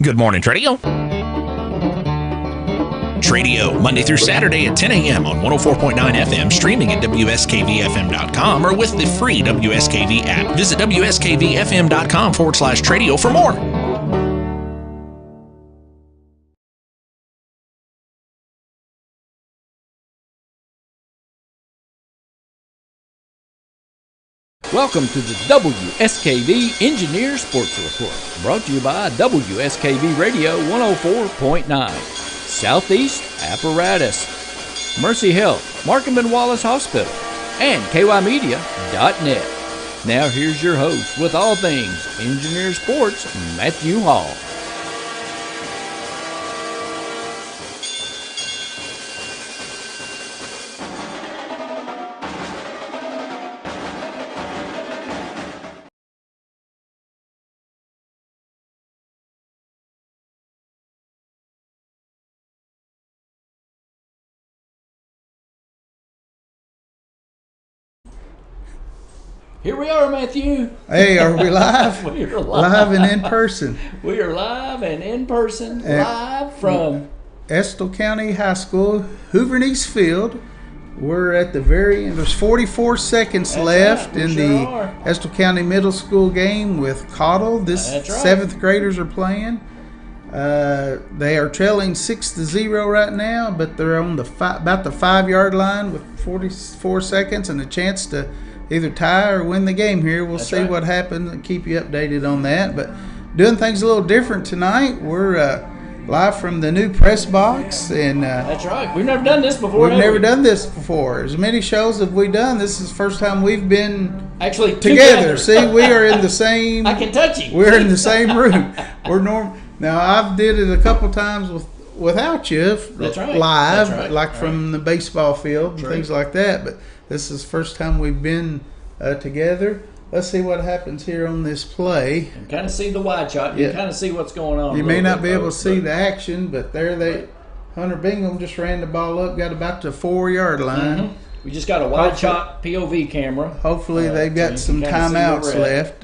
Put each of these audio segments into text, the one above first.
Good morning, Tradio. Tradio, Monday through Saturday at 10 a.m. on 104.9 FM, streaming at WSKVFM.com or with the free WSKV app. Visit WSKVFM.com/Tradio for more. Welcome to the WSKV Engineer Sports Report, brought to you by WSKV Radio 104.9, Southeast Apparatus, Mercy Health, Marcum and Wallace Hospital, and KYmedia.net. Now here's your host with all things Engineer Sports, Matthew Hall. Here we are, Matthew. Hey, are we live? We are live. Live and in person. We are live and in person, live from Estill County High School, Hoover and East Field. We're at the very end. There's 44 seconds left in the Estill County Middle School game with Cottle. Seventh graders are playing. They are trailing 6-0 right now, but they're on about the 5-yard line with 44 seconds and a chance to either tie or win the game here. We'll see what happens and keep you updated on that. But doing things a little different tonight. We're live from the new press box. And that's right. We've never done this before. We've never done this before. As many shows have we done. This is the first time we've been actually together. See, we are in the same. I can touch you. We're in the same room. We're Now, I've did it a couple times without you. That's right. Live, That's right. like from the baseball field and things like that. But this is the first time we've been together. Let's see what happens here on this play. You can kind of see the wide shot. You can kind of see what's going on. You may not be able to see the action, but Hunter Bingham just ran the ball up, got about the 4-yard line. Mm-hmm. We just got a wide shot POV camera. Hopefully they've got some timeouts left.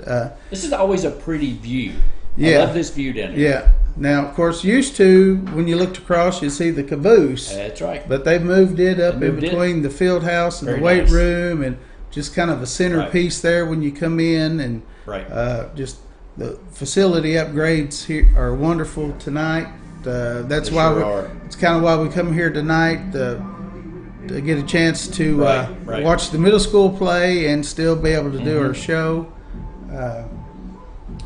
This is always a pretty view. Yeah. I love this view down here. Yeah. Now, of course, used to, when you looked across, you see the caboose. That's right. But they've moved it up in between the field house and the weight room, and just kind of a centerpiece there when you come in. And just the facility upgrades here are wonderful tonight. That's why it's kind of why we come here tonight to get a chance to watch the middle school play and still be able to do our show.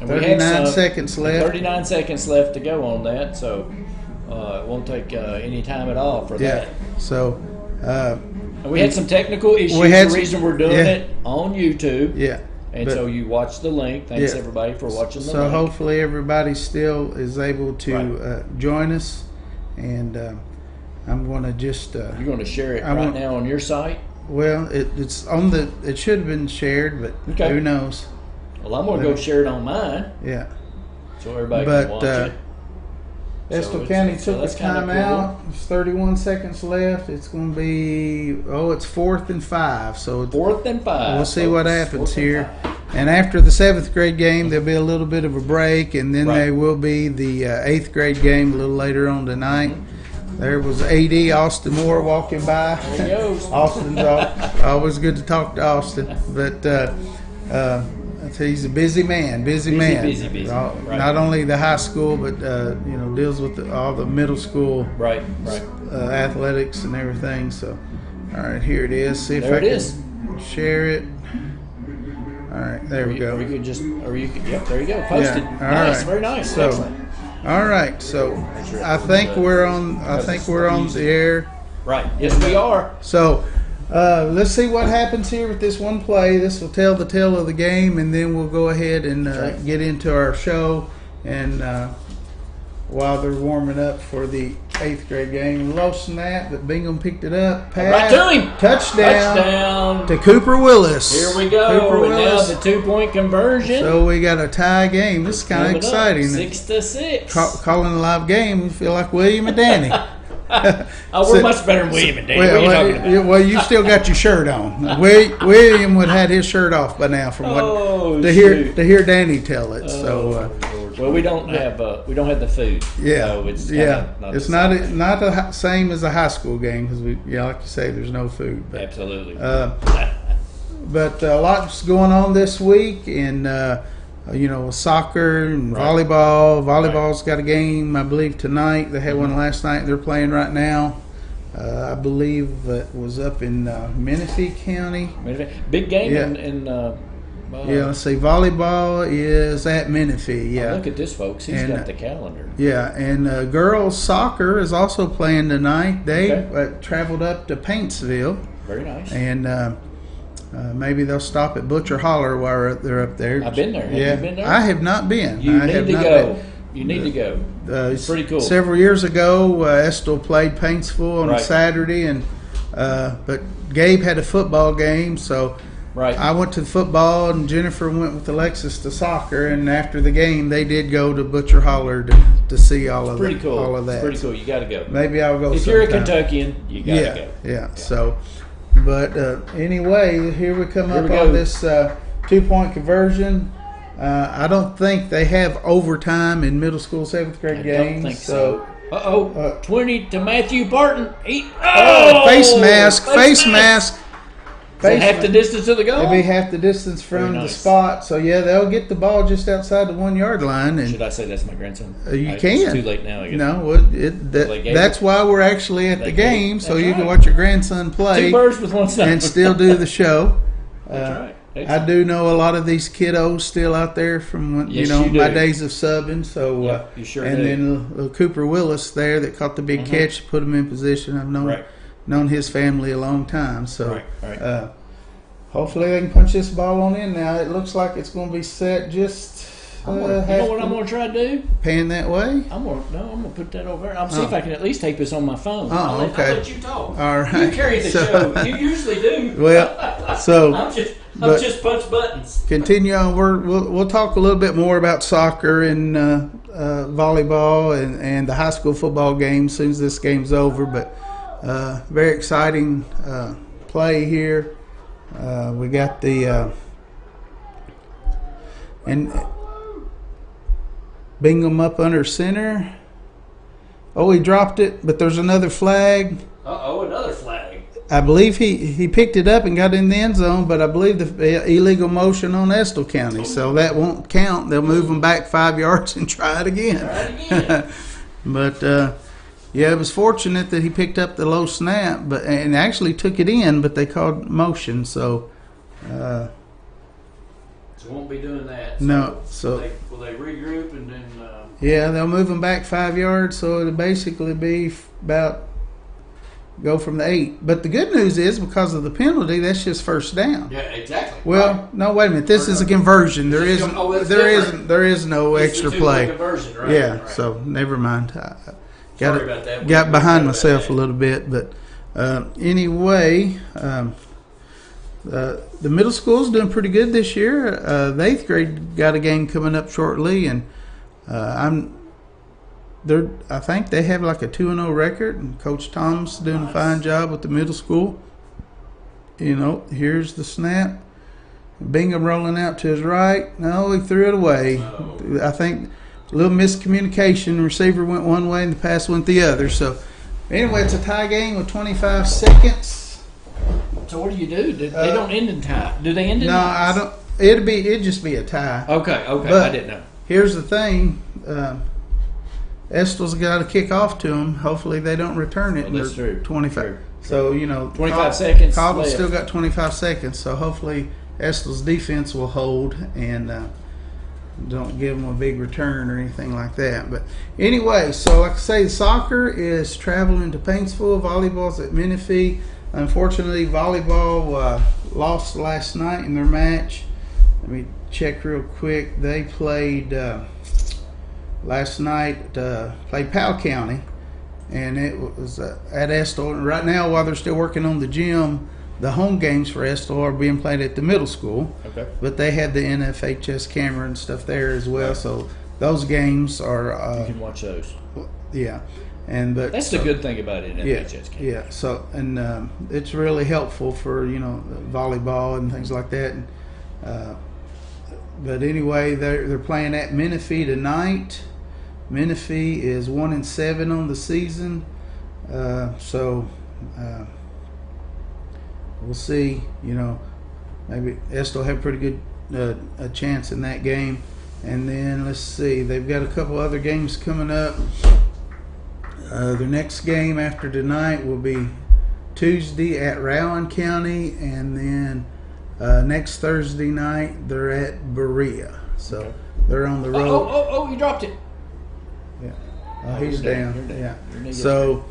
39 seconds left. 39 seconds left to go on that, so it won't take any time at all for that. So we had some technical issues. The reason we're doing it on YouTube. Yeah. And so you watch the link. Thanks everybody for watching the link. So hopefully everybody still is able to join us. And I'm going to just you're going to share it right now on your site? Well, it's on it should have been shared, but who knows? Well, I'm going to go share it on mine. Yeah. So everybody can watch it. Estill County took the timeout. There's 31 seconds left. It's going to be, it's 4th and 5. So 4th and 5. We'll see what happens here. And after the 7th grade game, there'll be a little bit of a break, and then there will be the 8th grade game a little later on tonight. There was AD Austin Moore walking by. There he goes. Austin's always good to talk to Austin, but he's a busy man. Busy. Not only the high school, but deals with all the middle school athletics and everything. So, all right, here it is. See if I can share it. All right, there we go. Or you could there you go. Posted. Yeah, nice, very nice. So, excellent. All right, so I think we're on. The air. Right. Yes, we are. So. Let's see what happens here with this one play. This will tell the tale of the game, and then we'll go ahead and get into our show. And while they're warming up for the 8th grade game, lost snap, but Bingham picked it up. Pass, right to him. Touchdown to Cooper Willis. Here we go. And now the 2-point conversion. So we got a tie game. This is kind of exciting. 6-6. Calling a live game, we feel like William and Danny. We're much better than William and Danny. What are you talking about? Well, you still got your shirt on. William would have had his shirt off by now from to hear Danny tell it. Well, we don't have the food. Yeah, so it's it's not the same as a high school game because like you say, there's no food. But, absolutely. But a lot's going on this week, and soccer and volleyball. Volleyball's got a game, I believe, tonight. They had one last night. They're playing right now. I believe it was up in Menifee County. Big game let's see. Volleyball is at Menifee. Yeah. Look at this, folks. He's got the calendar. Yeah, and girls soccer is also playing tonight. They traveled up to Paintsville. Very nice. And maybe they'll stop at Butcher Holler while they're up there. I've been there. Have you been there? I have not been. You need to go. You need to go. It's pretty cool. Several years ago, Estill played Paintsville on a Saturday, and but Gabe had a football game, so I went to football, and Jennifer went with Alexis to soccer. And after the game, they did go to Butcher Holler to see all of that. Cool. All of that. It's pretty cool. You got to go. Maybe I'll go. If you're a Kentuckian, you got to go. Yeah. So, but anyway, here we come up on this 2-point conversion. I don't think they have overtime in middle school 7th grade games. I don't think so. 20 to Matthew Barton. Face mask. Half the distance to the goal? It'll be half the distance from the spot. So, they'll get the ball just outside the 1-yard line. And should I say that's my grandson? You can. It's too late now, I guess. No, that's why we're actually at the game, so you can watch your grandson play. 2 birds with 1 stone. And still do the show. That's right. I do know a lot of these kiddos still out there from my days of subbing. So you sure and do. then little Cooper Willis there that caught the big catch, put him in position. I've known his family a long time. So hopefully they can punch this ball on in. Now it looks like it's going to be set just. You know what I'm going to try to do? Pan that way? I'm going to put that over there. I'll see if I can at least tape this on my phone. Oh, okay. I'll let you talk. All right. You carry the show. You usually do. Well, so I'm just punch buttons. Continue on. We'll talk a little bit more about soccer and volleyball and the high school football game as soon as this game's over. But very exciting play here. We got the and Bingham up under center. Oh, he dropped it, but there's another flag. Another flag. I believe he picked it up and got in the end zone, but I believe the illegal motion on Estill County, so that won't count. They'll move them back 5 yards and try it again. But it was fortunate that he picked up the low snap, and actually took it in, but they called motion, so. So won't be doing that. No, will they regroup and then? They'll move them back 5 yards, so it'll basically be about go from the 8. But the good news is because of the penalty, that's just first down. Yeah, exactly. Well, no, wait a minute. This is a conversion. There is no extra play. Conversion, right? So never mind. Sorry about that. Got behind myself a little bit, but anyway. The middle school's doing pretty good this year. The 8th grade got a game coming up shortly, and I think they have like a 2-0 record, and Coach Tom's doing a fine job with the middle school. Here's the snap. Bingham rolling out to his right. No, he threw it away. I think a little miscommunication. The receiver went one way and the pass went the other. So anyway, it's a tie game with 25 seconds. So what do you do? They don't end in tie. Do they end in ties? No, I don't. It'd just be a tie. Okay. But I didn't know. Here's the thing. Estill's got to kick off to them. Hopefully they don't return it. Well, that's true. 25. True. So, 25 seconds Cobble's left. still got 25 seconds. So hopefully Estill's defense will hold and don't give them a big return or anything like that. But anyway, so like I say, soccer is traveling to Paintsville. Volleyball's at Menifee. Unfortunately, volleyball lost last night in their match. Let me check real quick. They played last night, played Powell County, and it was at Estill. And right now, while they're still working on the gym, the home games for Estill are being played at the middle school. Okay. But they had the NFHS camera and stuff there as well, so those games are... you can watch those. Yeah. But that's the good thing about it. Yeah. So it's really helpful for volleyball and things like that. And But anyway, they're playing at Menifee tonight. Menifee is 1-7 on the season, so we'll see. Maybe Estill have pretty good a chance in that game. And then let's see, they've got a couple other games coming up. Their next game after tonight will be Tuesday at Rowan County, and then next Thursday night they're at Berea. So they're on the road. Oh, you dropped it. Yeah, he's down. Yeah. So,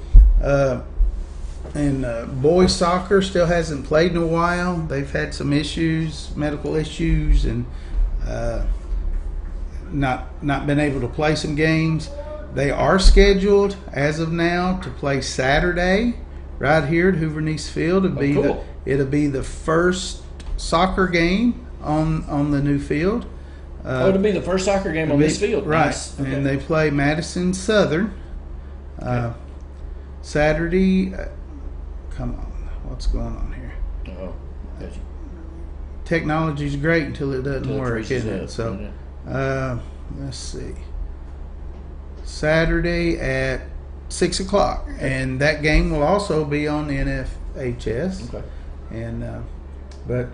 and boys soccer still hasn't played in a while. They've had some issues, medical issues, and not been able to play some games. They are scheduled as of now to play Saturday right here at Hoover-Neese Field. It'll be the first soccer game on the new field. It'll be the first soccer game on this field. Right. Nice. Okay. And they play Madison Southern Saturday. Come on. What's going on here? Oh, gotcha. Technology's great until it doesn't work, isn't it? So, let's see. Saturday at 6 o'clock. Okay. And that game will also be on NFHS. Okay. And, but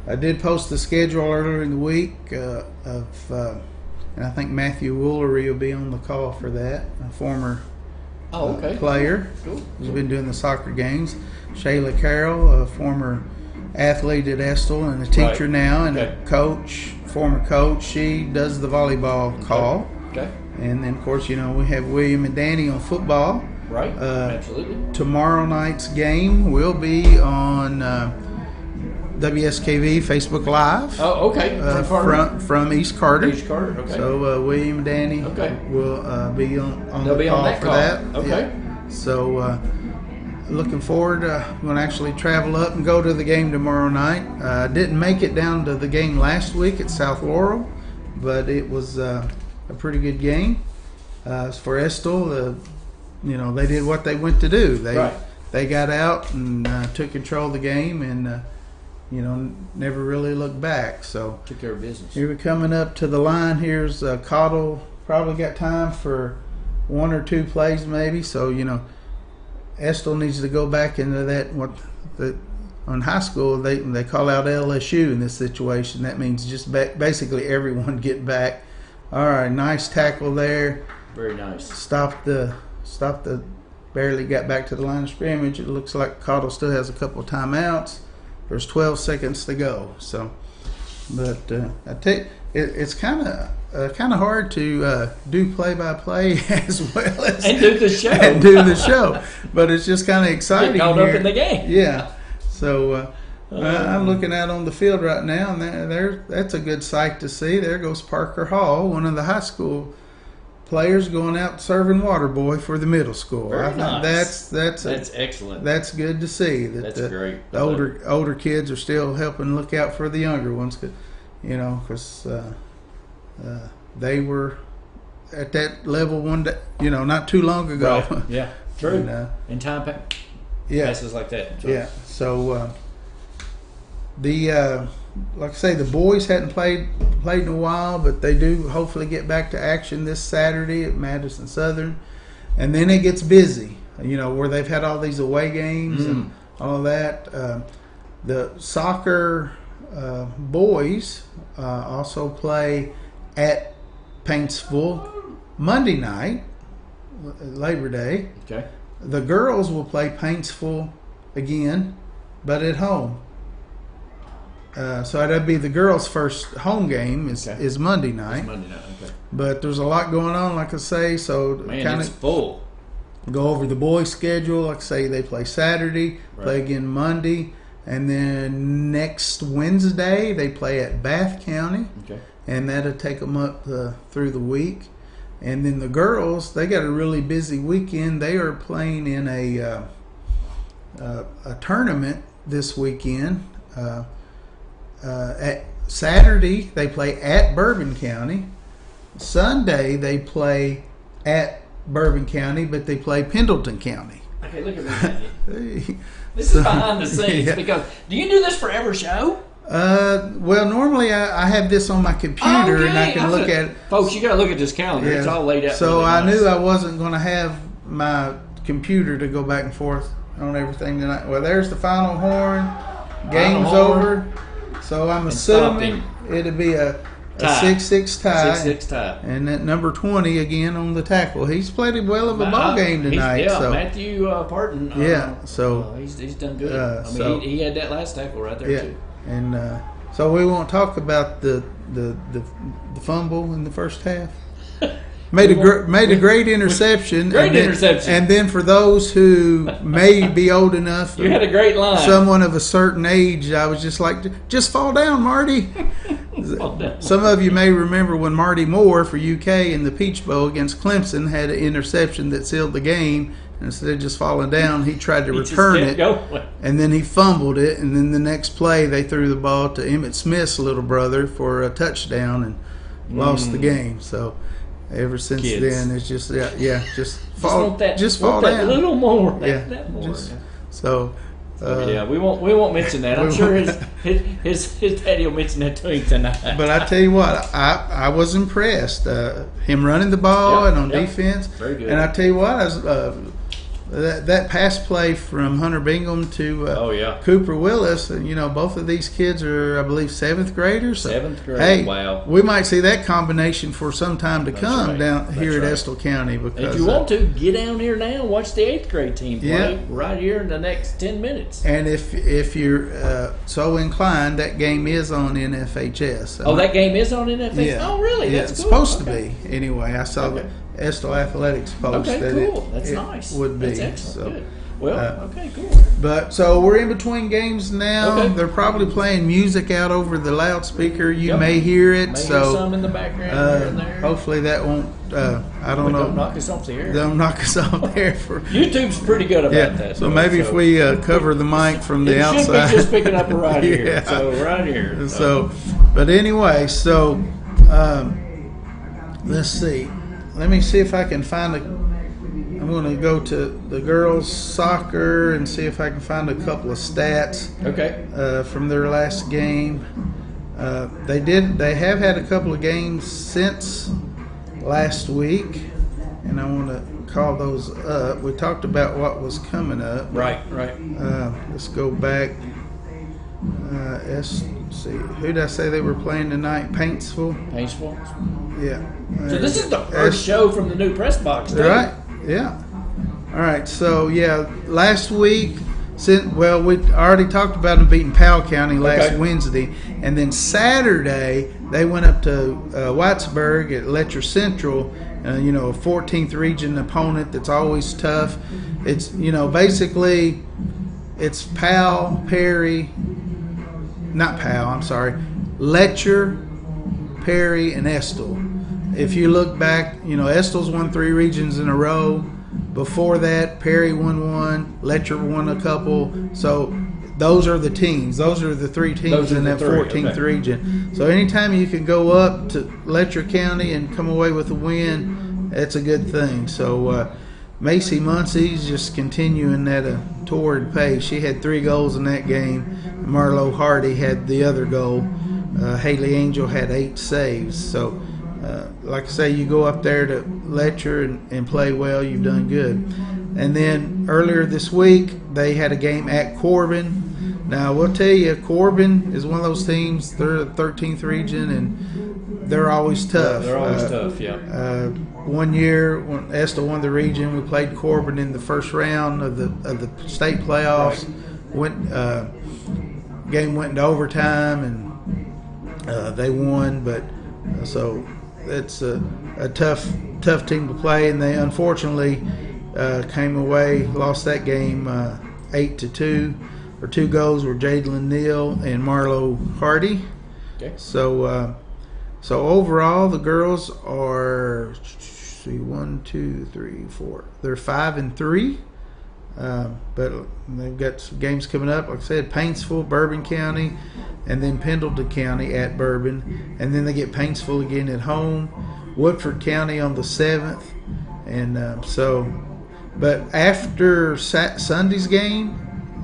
I did post the schedule earlier in the week and I think Matthew Woolery will be on the call for that, a former player. Cool. He's been doing the soccer games. Shayla Carroll, a former athlete at Estill and a teacher now, and a former coach. She does the volleyball call. Okay. And then, of course, we have William and Danny on football. Right. Absolutely. Tomorrow night's game will be on WSKV Facebook Live. Oh, okay. From East Carter. East Carter, okay. So William and Danny will be on the call for that. Okay. Yeah. So looking forward. I'm going to actually travel up and go to the game tomorrow night. Didn't make it down to the game last week at South Laurel, but it was a pretty good game. For Estill, they did what they went to do. They got out and took control of the game and never really looked back. So took care of business. Here we're coming up to the line. Here's Cottle. Probably got time for one or two plays maybe. So Estill needs to go back into that. On high school they call out LSU in this situation. That means just basically everyone get back. All right, nice tackle there. Very nice. Stopped the. Barely got back to the line of scrimmage. It looks like Cottle still has a couple of timeouts. There's 12 seconds to go. So, but I tell you, it's kind of hard to do play-by-play as well as do the show. But it's just kind of exciting. Get caught up in the game. Yeah. So I'm looking out on the field right now, and that's a good sight to see. There goes Parker Hall, one of the high school players, going out serving water boy for the middle school. Very nice. That's excellent. That's good to see. That's great. The older kids are still helping look out for the younger ones, because they were at that level one day, not too long ago. Right. Yeah, true. And time passes like that. So. Yeah. So like I say, the boys hadn't played in a while, but they do hopefully get back to action this Saturday at Madison Southern, and then it gets busy. Where they've had all these away games and all of that. The soccer boys also play at Paintsville Monday night, Labor Day. Okay. The girls will play Paintsville again, but at home. So that'd be the girls' first home game is Monday night. It's Monday night, okay. But there's a lot going on, like I say. So it's full. Go over the boys' schedule. Like I say, they play Saturday, play again Monday, and then next Wednesday they play at Bath County. Okay. And that'll take them up through the week. And then the girls, they got a really busy weekend. They are playing in a tournament this weekend. At Saturday they play at Bourbon County. Sunday they play at Bourbon County, but they play Pendleton County. Okay, look at me. This is behind the scenes because do you do this for every show? Well, normally I have this on my computer and I can look at it. Folks, you got to look at this calendar. Yeah. It's all laid out. So really I nice. knew I wasn't going to have my computer to go back and forth on everything tonight. Well, there's the final horn. Game's over. So I'm assuming it'll be a 6-6 tie. 6-6 tie. And that number 20 again on the tackle. He's played well of a ball game tonight. Matthew Parton. He's done good. He had that last tackle right there too. And so we won't talk about the fumble in the first half. Made a great interception. Interception. And then for those who may be old enough, you had a great line. Someone of a certain age, I was just like, just fall down, Marty. Some of you may remember when Marty Moore for UK in the Peach Bowl against Clemson had an interception that sealed the game. And instead of just falling down, he tried to return it, and then he fumbled it. And then the next play, they threw the ball to Emmitt Smith's little brother for a touchdown and lost the game. So ever since then, it's just just fall down, that little more, that more. We won't mention that. I'm sure his daddy will mention that to him tonight. But I tell you what, I was impressed. Him running the ball and on defense. Very good. And I tell you what, I was, that pass play from Hunter Bingham to Cooper Willis, both of these kids are, I believe, 7th graders. So, 7th grade. Hey, wow. We might see that combination for some time to come down here at Estill County. Because if you want to, get down here now and watch the 8th grade team play right here in the next 10 minutes. And if you're so inclined, that game is on NFHS. That game is on NFHS? Yeah. Oh, really? That's it's cool. supposed to be. Anyway, I saw the Estill Athletics post that cool. That's nice. Would be. That's excellent. So, good. Well, cool. But so we're in between games now. Okay. They're probably playing music out over the loudspeaker. You may hear it. Hear some in the background here and there. Hopefully that won't. I don't know. Don't knock us off the air. Don't knock us off there. YouTube's pretty good about that. So maybe if we cover the mic from the outside, should be just picking up right here. So right here. But anyway, let's see. Let me see if I can find I'm going to go to the girls' soccer and see if I can find a couple of stats. From their last game. They have had a couple of games since last week, and I want to call those up. We talked about what was coming up. Right. Let's go back. Let's see. Who did I say they were playing tonight? Paintsville. Yeah. So this is the first show from the new press box, too. Right. Yeah. All right. So last week, we already talked about them beating Powell County last Wednesday, and then Saturday they went up to Whitesburg at Letcher Central. A 14th region opponent that's always tough. It's basically it's Powell, Perry. Not Powell, I'm sorry. Letcher, Perry, and Estill. If you look back, Estill's won 3 regions in a row. Before that, Perry won 1, Letcher won a couple. So those are the teams. Those are the 3 teams in that 14th region. So anytime you can go up to Letcher County and come away with a win, that's a good thing. So Macy Muncie's just continuing at a torrid pace. She had 3 goals in that game. Marlo Hardy had the other goal. Haley Angel had 8 saves. So, like I say, you go up there to Letcher and play well, you've done good. And then earlier this week, they had a game at Corbin. Now, I will tell you, Corbin is one of those teams. They're the 13th region, and they're always tough. They're always tough, yeah. One year, when Estill won the region, we played Corbin in the first round of the state playoffs. Game went into overtime, and they won. But so it's a tough team to play, and they unfortunately came away, lost that game 8-2. Or 2 goals were Jadlyn Neal and Marlo Hardy. Okay. So overall, the girls are 1, 2, 3, 4. They're 5-3. But they've got some games coming up. Like I said, Paintsville, Bourbon County, and then Pendleton County at Bourbon, and then they get Paintsville again at home. Woodford County on the 7th, and but after Sunday's game,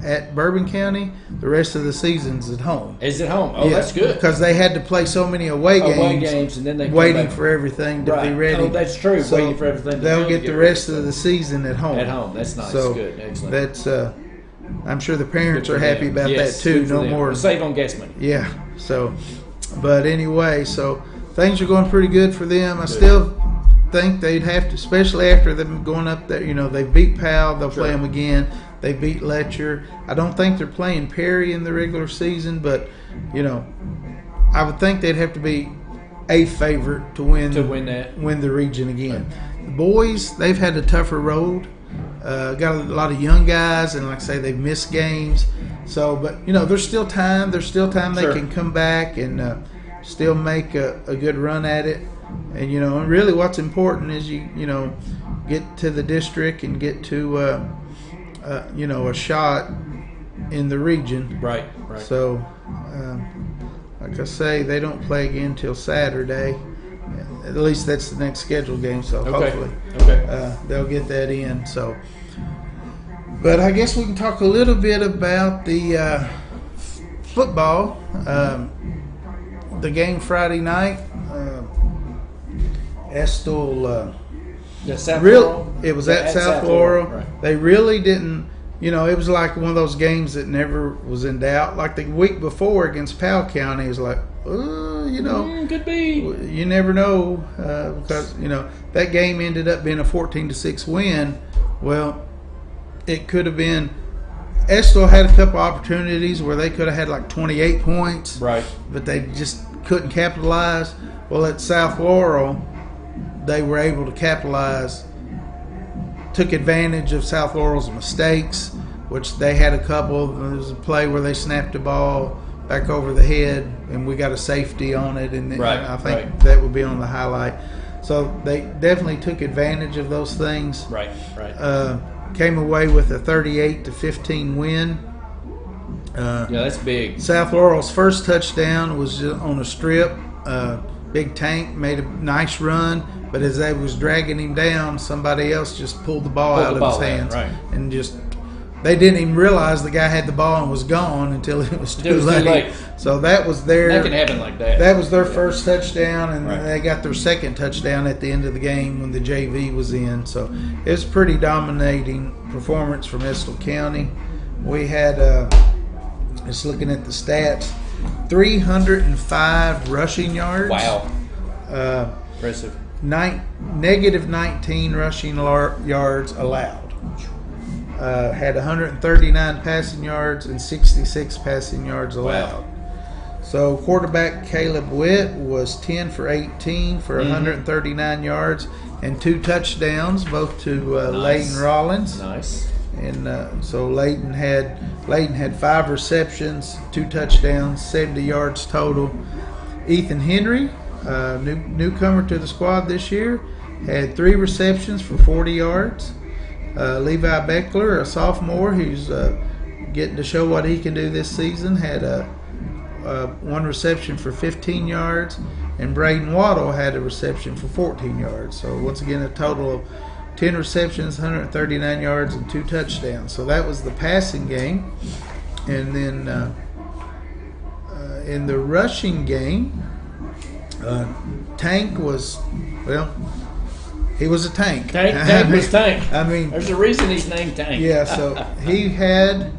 at Bourbon County. The rest of the season's at home. Is it home? Oh, that's good. Because they had to play so many away games, and then they waiting for everything to be ready. Oh, that's true. So waiting for everything. They'll get the rest of the season at home. At home, that's nice. So good, excellent. That's. I'm sure the parents are happy about that too. No more save on gas money. Yeah. So, but anyway, so things are going pretty good for them. I still think they'd have to, especially after them going up there. They beat Powell. They'll play them again. They beat Letcher. I don't think they're playing Perry in the regular season, but I would think they'd have to be a favorite to win the region again. The boys, they've had a tougher road. Got a lot of young guys, and like I say, they've missed games. So, but there's still time. There's still time they can come back and still make a good run at it. And and really, what's important is you get to the district and get to a shot in the region. Right. So, like I say, they don't play again till Saturday. At least that's the next scheduled game. So hopefully, they'll get that in. So, but I guess we can talk a little bit about the football. The game Friday night. Estill. It was at South Laurel. Right. They really didn't. It was like one of those games that never was in doubt. Like the week before against Powell County, it was like, could be. You never know because that game ended up being a 14-6 win. Well, it could have been. Estill had a couple opportunities where they could have had like 28 points, right? But they just couldn't capitalize. Well, at South Laurel, they were able to capitalize. Took advantage of South Laurel's mistakes, which they had a couple. There was a play where they snapped the ball back over the head, and we got a safety on it, and I think that would be on the highlight. So they definitely took advantage of those things. Right. Came away with a 38-15 win. That's big. South Laurel's first touchdown was on a strip. Big Tank made a nice run, but as they was dragging him down, somebody else just pulled the ball out of his hands. And they didn't even realize the guy had the ball and was gone until it was too late. So that was that can happen like that. That was their first touchdown, and they got their second touchdown at the end of the game when the JV was in. So it was a pretty dominating performance from Estill County. We had, just looking at the stats, 305 rushing yards. Wow. Impressive. Negative 19 rushing yards allowed. Had 139 passing yards and 66 passing yards allowed. Wow. So quarterback Caleb Witt was 10 for 18 for 139 yards and 2 touchdowns, both to Layton Rollins. Nice. And so Layton had 5 receptions, 2 touchdowns, 70 yards total. Ethan Henry, newcomer to the squad this year, had 3 receptions for 40 yards. Levi Beckler, a sophomore who's getting to show what he can do this season, had 1 reception for 15 yards, and Braden Waddle had a reception for 14 yards. So once again, a total of 10 receptions, 139 yards, and 2 touchdowns. So that was the passing game. And then in the rushing game, Tank was, he was a tank. Tank was Tank. I mean, there's a reason he's named Tank. Yeah, so he had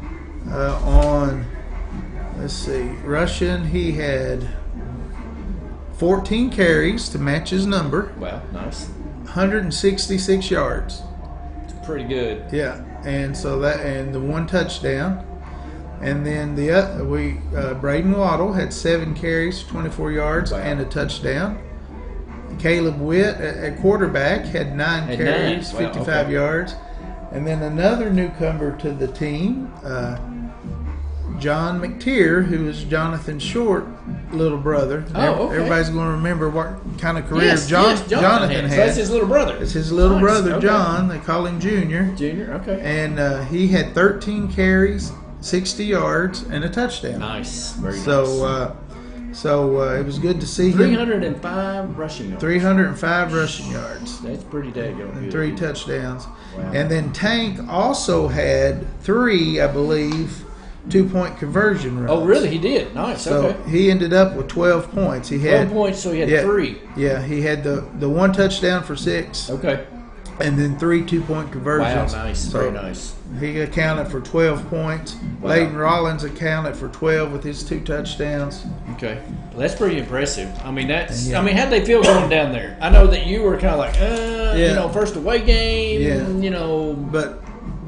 rushing, he had 14 carries to match his number. Wow, nice. 166 yards. It's pretty good. Yeah, and so and the 1 touchdown. And then Braden Waddle had 7 carries, 24 yards, and a touchdown. Caleb Witt at quarterback had 9 carries, 55 yards. And then another newcomer to the team, John McTeer, who is Jonathan Short, little brother. Everybody's going to remember what kind of career Jonathan had. So that's his little brother. It's his little brother, John. They call him Junior. Okay. And he had 13 carries, 60 yards, and a touchdown. Nice. Very nice. So So it was good to see him. 305 rushing yards. 305 rushing yards. That's pretty daggone good. 3 touchdowns. Wow. And then Tank also had 3, I believe, 2-point conversion runs. Oh, really? He did. Nice. So okay. he ended up with 12 points. He had 12 points, so he had 3. Yeah, he had the 1 touchdown for 6. Okay. And then 3 2-point conversions. Wow, nice. So very nice. he accounted for 12 points. Wow. Leighton Rollins accounted for 12 with his 2 touchdowns. Okay. Well, that's pretty impressive. I mean, Yeah. I mean, how'd they feel going down there? I know that you were kind of like, first away game, But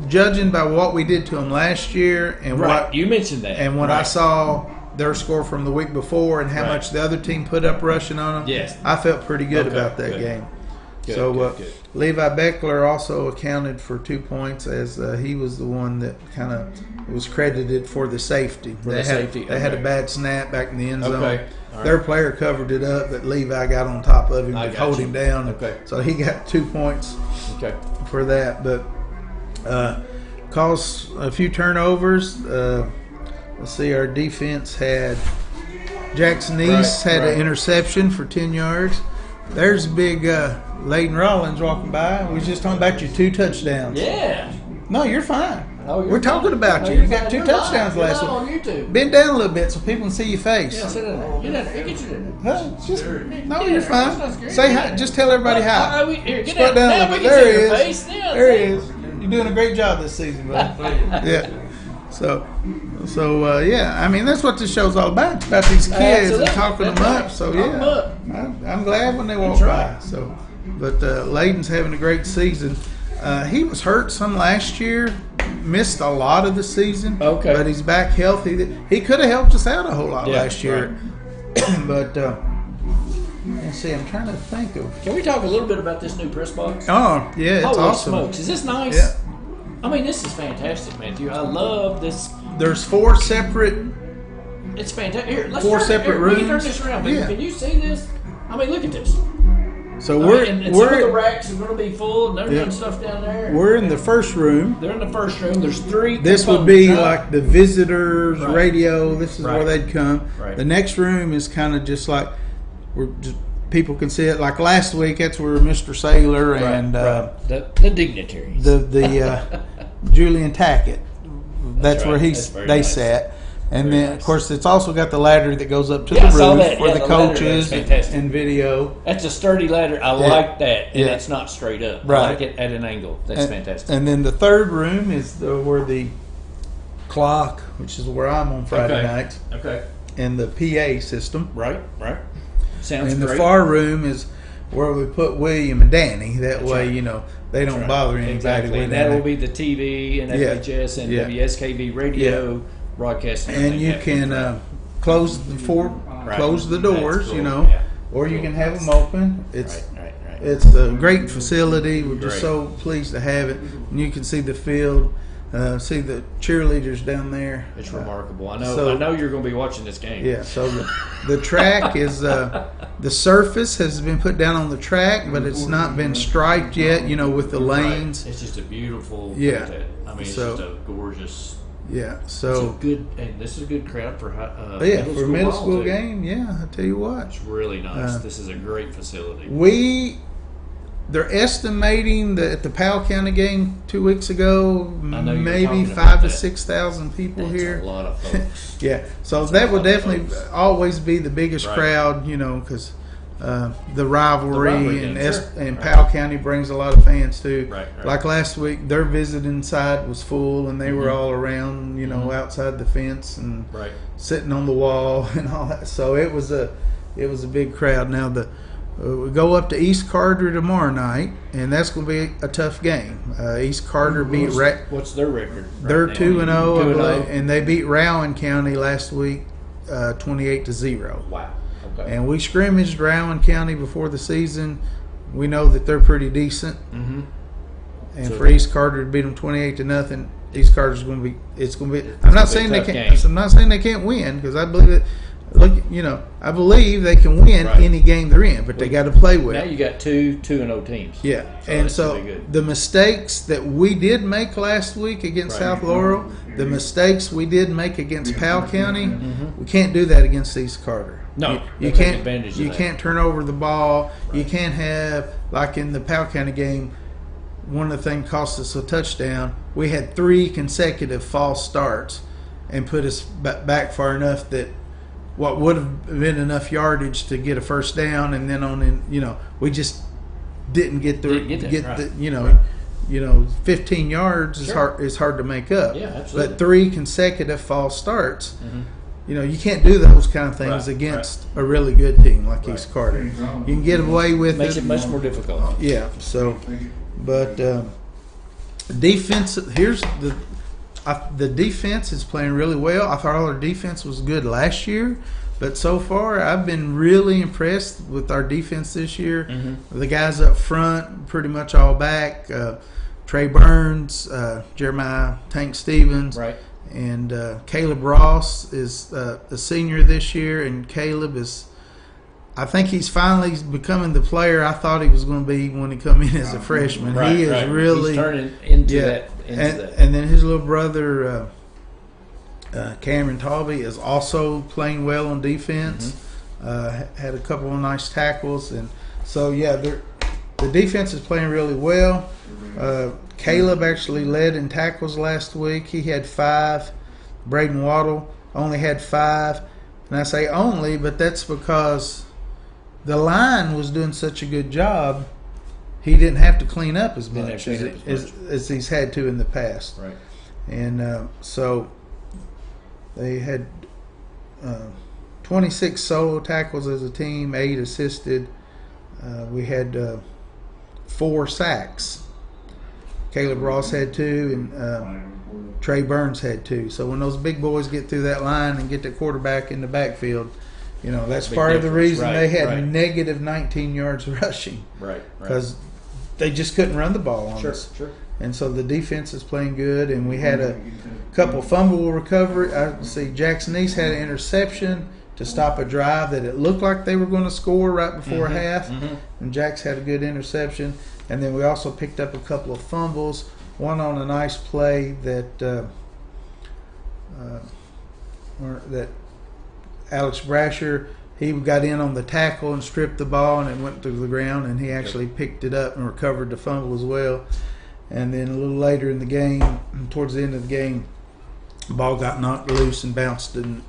judging by what we did to them last year and right. You mentioned that. And when I saw their score from the week before and how much the other team put up rushing on them, yes. I felt pretty good about that game. Good, so good. Levi Beckler also accounted for 2 points as he was the one that kind of was credited for the safety. They had a bad snap back in the end zone. Okay. Right. Their player covered it up, but Levi got on top of him to hold him down. Okay. So he got 2 points for that. But caused a few turnovers. Let's see, our defense had Jackson East had an interception for 10 yards. There's big Leighton Rollins walking by. We was just talking about your 2 touchdowns. Yeah. No, you're fine. Oh, we're talking about you. You got 2 touchdowns last week. on YouTube. Bend down a little bit so people can see your face. Yeah, sit in there. Get in there. Get you in there. No, you're fine. Say hi. Just tell everybody hi. Here, get Squat down a little bit. There he is. Yeah, there he is. You're doing a great job this season, buddy. Yeah. So I mean, that's what this show's all about. It's about these kids and talking them up. So, yeah. I'm glad when they walk by. So, but Leighton's having a great season. He was hurt some last year, missed a lot of the season. Okay. But he's back healthy. He could have helped us out a whole lot last year. Right. But, let's see, I'm trying to think of. Can we talk a little bit about this new press box? Oh, yeah, it's awesome. Smokes. Is this nice? Yeah. I mean, this is fantastic, Matthew. I love this. There's 4 separate. It's fantastic. Here, let's 4 separate rooms. We can turn this around. Yeah. Can you see this? I mean, look at this. So some of the racks are going to be full, and they're doing stuff down there. We're in the first room. They're in the first room. There's 3. This would be like the visitors' radio. This is where they'd come. Right. The next room is kind of just like people can see it. Like last week, that's where Mr. Saylor and the dignitaries, the Julian Tackett. That's where they sat. And then, of course, it's also got the ladder that goes up to the roof for the coaches and video. That's a sturdy ladder. I like that. And it's not straight up. Right. I like it at an angle. That's fantastic. And then the third room is where the clock, which is where I'm on Friday nights. Okay. And the PA system. Right. Sounds great. And the far room is where we put William and Danny. That way, they don't bother anybody. Exactly. With and that will be the TV and FHS and WSKV radio. Yeah. Broadcasting, and you can close the doors, or you can have them open. It's It's a great facility. We're just so pleased to have it. And you can see the field, see the cheerleaders down there. It's remarkable. I know you're going to be watching this game. Yeah. So the track is the surface has been put down on the track, but it's not been striped yet. With the lanes. It's just a beautiful. Yeah. I mean, it's just a gorgeous. Yeah, so and this is a good crowd for middle school game. Yeah, I tell you what, it's really nice. This is a great facility. They're estimating that at the Powell County game 2 weeks ago, maybe 5,000 to 6,000 people here. That's a lot of folks. Yeah, so that would definitely always be the biggest crowd, because. The rivalry and Powell County brings a lot of fans too. Right. Like last week, their visiting side was full, and they were all around, outside the fence and sitting on the wall and all that. So it was a big crowd. Now we go up to East Carter tomorrow night, and that's going to be a tough game. East Carter beat. What's their record? They're 2-0, and they beat Rowan County last week, 28-0. Wow. Okay. And we scrimmaged Rowan County before the season. We know that they're pretty decent. Mm-hmm. And for East Carter to beat them 28-0, East Carter's going to be. It's going to be. I'm not saying they can't. I'm not saying they can't win, because I believe that. Look, I believe they can win any game they're in, but they got to play well. Now you got 2-0 teams. Yeah, and so the mistakes that we did make last week against South Laurel, the mistakes we did make against Powell County, we can't do that against East Carter. No, you they take can't. advantage of You that. can't turn over the ball. Right. You can't have, like in the Powell County game, one of the things cost us a touchdown. We had 3 consecutive false starts and put us back far enough that what would have been enough yardage to get a first down, and then we just didn't get the 15 yards is hard to make up. Yeah, absolutely. But 3 consecutive false starts. Mm-hmm. You can't do those kind of things against a really good team like East Carter. You can get away with Makes it much more difficult. Yeah. So, but defense. Here's the defense is playing really well. I thought our defense was good last year, but so far I've been really impressed with our defense this year. Mm-hmm. The guys up front, pretty much all back. Trey Burns, Jeremiah Tank Stevens, right. And Caleb Ross is a senior this year, and Caleb is, I think he's finally becoming the player I thought he was going to be when he come in as a freshman. Right, he is really he's turning into that. And then his little brother Cameron Talby is also playing well on defense. Mm-hmm. Had a couple of nice tackles, and so the defense is playing really well. Caleb actually led in tackles last week. He had 5. Braden Waddle only had 5. And I say only, but that's because the line was doing such a good job, he didn't have to clean up as much as he's had to in the past. Right. And so they had 26 solo tackles as a team, 8 assisted. We had 4 sacks. Caleb Ross had 2, and Trey Burns had 2. So when those big boys get through that line and get the quarterback in the backfield, that's part of the reason they had negative 19 yards rushing. Right. Because they just couldn't run the ball on us. Sure. And so the defense is playing good, and we had a couple fumble recovery. Jackson East had an interception to stop a drive that it looked like they were going to score right before half, and Jax had a good interception. And then we also picked up a couple of fumbles, one on a nice play that Alex Brasher, he got in on the tackle and stripped the ball, and it went through the ground, and he actually picked it up and recovered the fumble as well. And then a little later in the game, towards the end of the game, the ball got knocked loose and bounced, and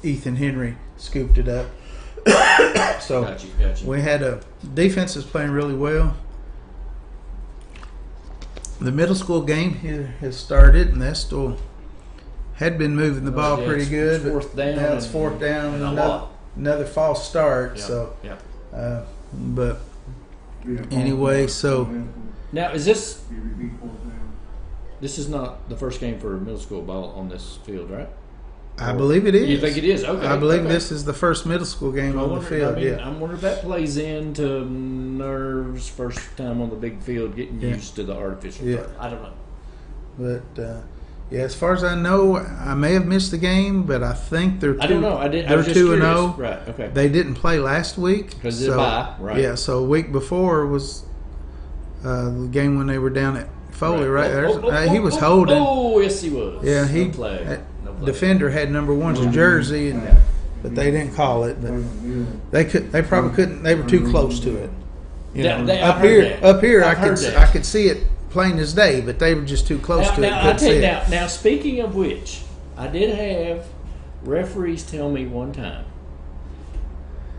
Ethan Henry scooped it up. So Gotcha. we had a defense is playing really well. The middle school game here has started, and they still had been moving the ball pretty good. Fourth down. Now it's 4th down and another false start. Yeah. So, but anyway, so now is this? This is not the first game for middle school ball on this field, right? I believe it is. You think it is? Okay. I believe this is the first middle school game on the field. I'm wondering if that plays into nerves first time on the big field, getting used to the artificial turf. I don't know. But as far as I know, I may have missed the game, but I think they're 2. I don't know. They're 2-0. Right. Okay. They didn't play last week because they're bye. Right. Yeah. So a week before was the game when they were down at Foley. Right. He was holding. Oh, yes, he was. Yeah. He. No play. Defender had number 1's jersey, but they didn't call it. But they probably couldn't. They were too close to it. Up here, I could see it plain as day, but they were just too close to it. Now, speaking of which, I did have referees tell me one time,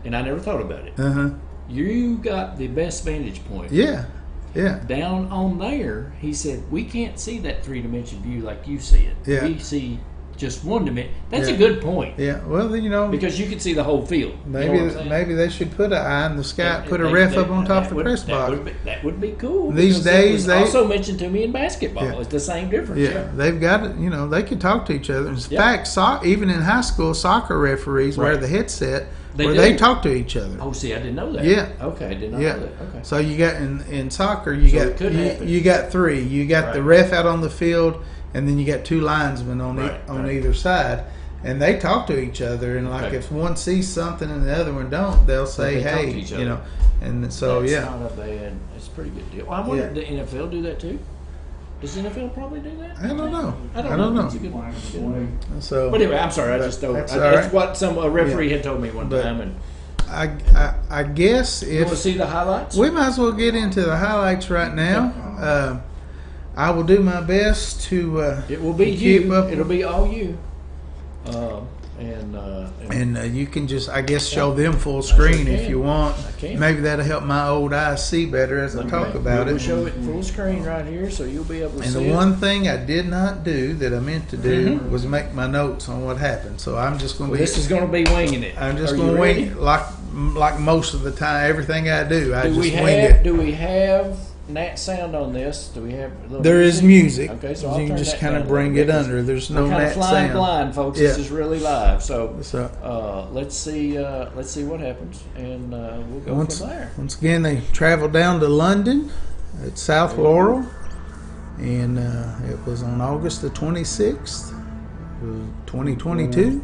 and I never thought about it. You got the best vantage point. Yeah. Down on there, he said, we can't see that 3-dimension view like you see it. Yeah. We see just 1 dimension. That's a good point. Yeah. Well, because you can see the whole field. Maybe they should put an eye in the sky, put a ref up on top of the press box. That would be cool. These days, they also mentioned to me in basketball. It's the same difference. Yeah, they've got it. They can talk to each other. In fact, even in high school, soccer referees wear the headset they talk to each other. Oh, see, I didn't know that. Yeah. Okay, I did not know that. Okay. So you got in soccer, you got 3. You got the ref out on the field, and then you got 2 linesmen on either side, and they talk to each other. And if one sees something and the other one don't, they'll say, "Hey," And so That's not a bad. It's a pretty good deal. Well, I wonder, did the NFL do that too? Does the NFL probably do that? I don't know. I don't know. That's a good So, but anyway, I'm sorry. I just don't. That's what some referee had told me one time. And I guess if you want to see the highlights, we might as well get into the highlights right now. I will do my best to. It will be you. It'll be all you. And you can just, I guess, show them full screen if you want. I can. Maybe that'll help my old eyes see better as I talk about it. We'll show it full screen right here, so you'll be able to see it. And the one thing I did not do that I meant to do was make my notes on what happened. So I'm just going to be. This is going to be winging it. I'm just going to wing it like most of the time. Everything I do, I just wing it. Do we have nat sound on this? Do we have? There is music. Okay, so you can just kind of bring it under. There's no nat sound. We're kind of flying blind, folks. Yeah. This is really live. So let's see what happens, and we'll go from there. Once again, they traveled down to London at South Laurel, and it was on August the 26th, 2022.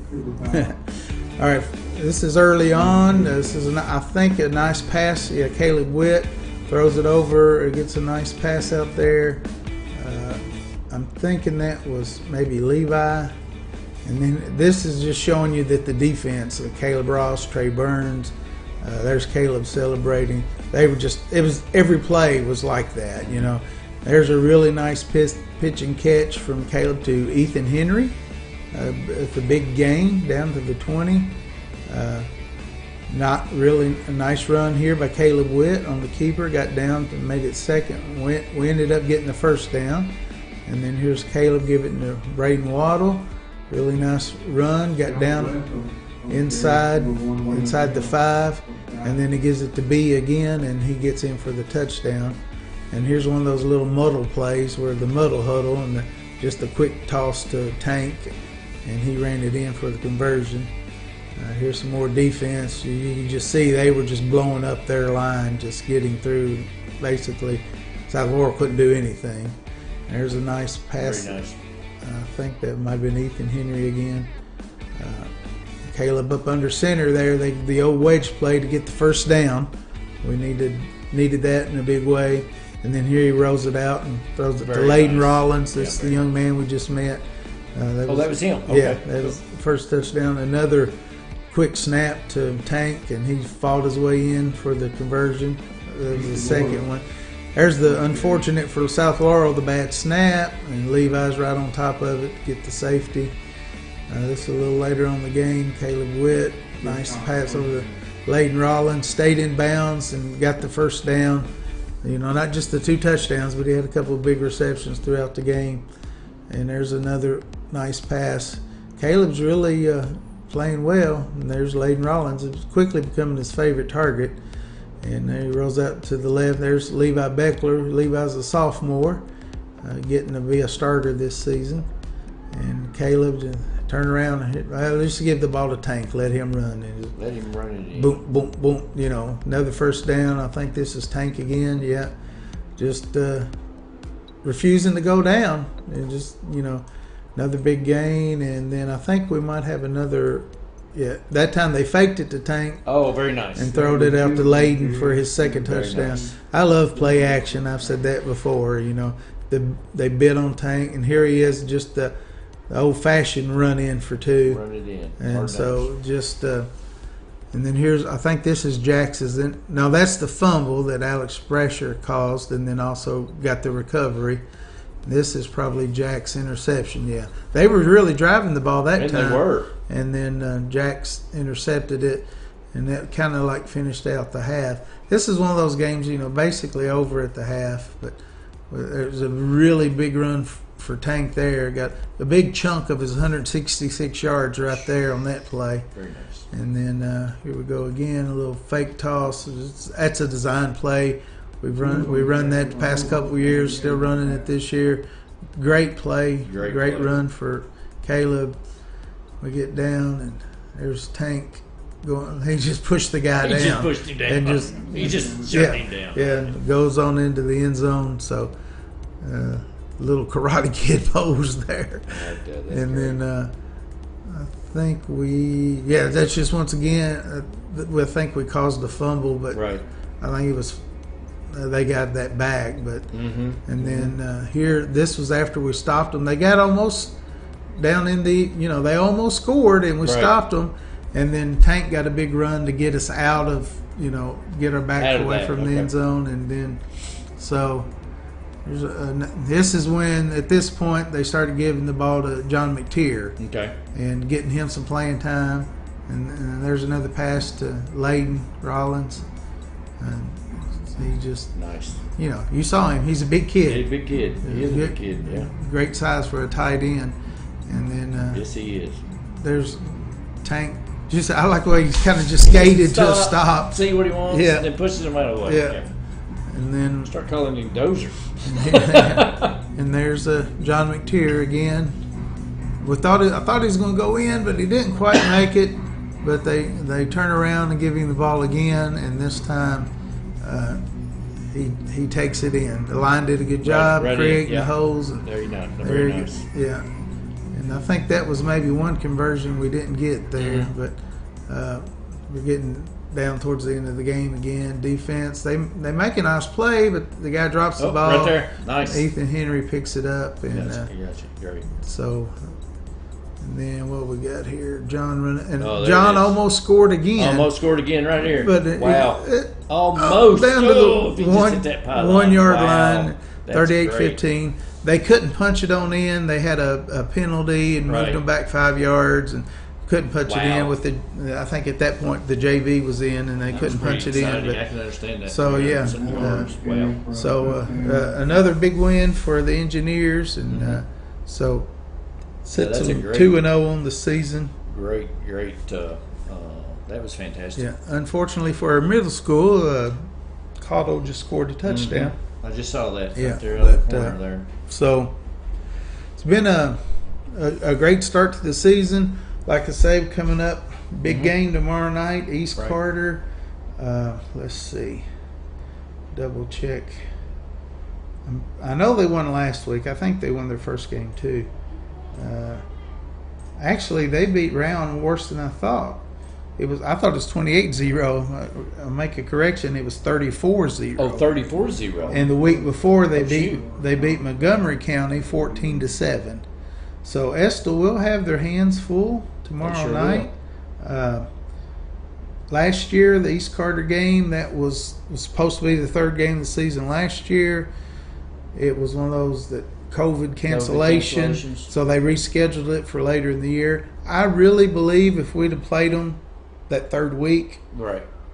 All right, this is early on. This is, I think, a nice pass. Yeah, Caleb Witt throws it over. It gets a nice pass out there. I'm thinking that was maybe Levi. And then this is just showing you that the defense, Caleb Ross, Trey Burns, there's Caleb celebrating. They were just, it was, every play was like that, you know. There's a really nice pitch and catch from Caleb to Ethan Henry at the big game down to the 20. Not really a nice run here by Caleb Witt on the keeper. Got down to made it second. We ended up getting the first down. And then here's Caleb giving it to Braden Waddle. Really nice run. Got down inside the 5. And then he gives it to B again, and he gets in for the touchdown. And here's one of those little muddle plays where the muddle huddle and just a quick toss to Tank, and he ran it in for the conversion. Here's some more defense. You can just see they were just blowing up their line, just getting through. Basically, South Laurel couldn't do anything. There's a nice pass. Very nice. I think that might have been Ethan Henry again. Caleb up under center there. The old wedge play to get the first down. We needed that in a big way. And then here he rolls it out and throws it to Layden Rollins. That's the young man we just met. That was him. Okay. Yeah, that was the first touchdown. Another quick snap to Tank, and he fought his way in for the conversion. That was the second one. There's the unfortunate for South Laurel, the bad snap, and Levi's right on top of it to get the safety. This is a little later on the game. Caleb Witt, nice pass over to Layden Rollins, stayed in bounds and got the first down. You know, not just the 2 touchdowns, but he had a couple of big receptions throughout the game. And there's another nice pass. Caleb's really playing well, and there's Layden Rollins. It's quickly becoming his favorite target. And there he rolls out to the left. There's Levi Beckler. Levi's a sophomore, getting to be a starter this season. And Caleb turn around and hit. Well, let's give the ball to Tank. Let him run. And just let him run it in. Boom, boom, boom. You know, another first down. I think this is Tank again. Yeah, just refusing to go down. And just, you know, another big gain. And then I think we might have another. Yeah, that time they faked it to Tank. Oh, very nice. And throwed it out to Layden for his second touchdown. Nice. I love play action. I've said that before. You know, they bid on Tank, and here he is, just the old-fashioned run in for 2. Run it in. And so just and then here's, I think this is Jax's. No, that's the fumble that Alex Brasher caused, and then also got the recovery. This is probably Jack's interception. Yeah, they were really driving the ball that time. They were. And then Jax intercepted it, and that kind of like finished out the half. This is one of those games, you know, basically over at the half, but there's a really big run for Tank there. Got a big chunk of his 166 yards right there on that play. Very nice. And then here we go again, a little fake toss. That's a design play. We run that the past couple of years, still running it this year. Great play, great run for Caleb. We get down, and there's Tank going. He just pushed the guy down. He just pushed him down. And he just shut him down. Yeah, and goes on into the end zone. So, little Karate Kid pose there. And great. Then I think that's just once again. I think we caused the fumble, but right. I think it was they got that back. But and then here, this was after we stopped them. They got almost down in the, they almost scored, and we stopped them. And then Tank got a big run to get us out of, get our back away from the end zone. And then, so this is when, at this point, they started giving the ball to John McTeer. Okay. And getting him some playing time. And there's another pass to Layden Rollins. And he just, nice. You saw him. He's a big kid. He's a big kid. He is a big kid, yeah. Great size for a tight end. And then yes, he is. There's Tank. I like the way he's kind of just skated to a stop. See what he wants, and then pushes him out of the way. Yeah. And then start calling him Dozer. And there's John McTeer again. I thought he was going to go in, but he didn't quite make it. But they turn around and give him the ball again, and this time he takes it in. The line did a good job creating the holes. Very nice. Yeah. And I think that was maybe one conversion we didn't get there, but we're getting down towards the end of the game again. Defense, they make a nice play, but the guy drops the ball. Right there, nice. Ethan Henry picks it up, and gotcha. Great. So, and then what we got here, John almost scored again. Almost scored again right here. But almost down to the 1 yard line, 38-15. They couldn't punch it on in. They had a penalty and moved them back 5 yards and couldn't punch it in with the. I think at that point the JV was in and they couldn't punch it in. But, I can understand that. So another big win for the Engineers, and so sets them 2-0 on the season. Great. That was fantastic. Yeah. Unfortunately for our middle school, Cotto just scored a touchdown. I just saw that. Yeah, there on the corner there. So it's been a great start to the season. Like I say, coming up, big game tomorrow night, East Carter. Let's see. Double check. I know they won last week. I think they won their first game too. Actually, they beat Round worse than I thought. I thought it was 28-0. I'll make a correction. It was 34-0. Oh, 34-0. And the week before they beat Montgomery County 14-7. So Estill will have their hands full tomorrow night. Last year, the East Carter game, that was supposed to be the third game of the season last year. It was one of those that COVID cancellation, so they rescheduled it for later in the year. I really believe if we'd have played them that third week,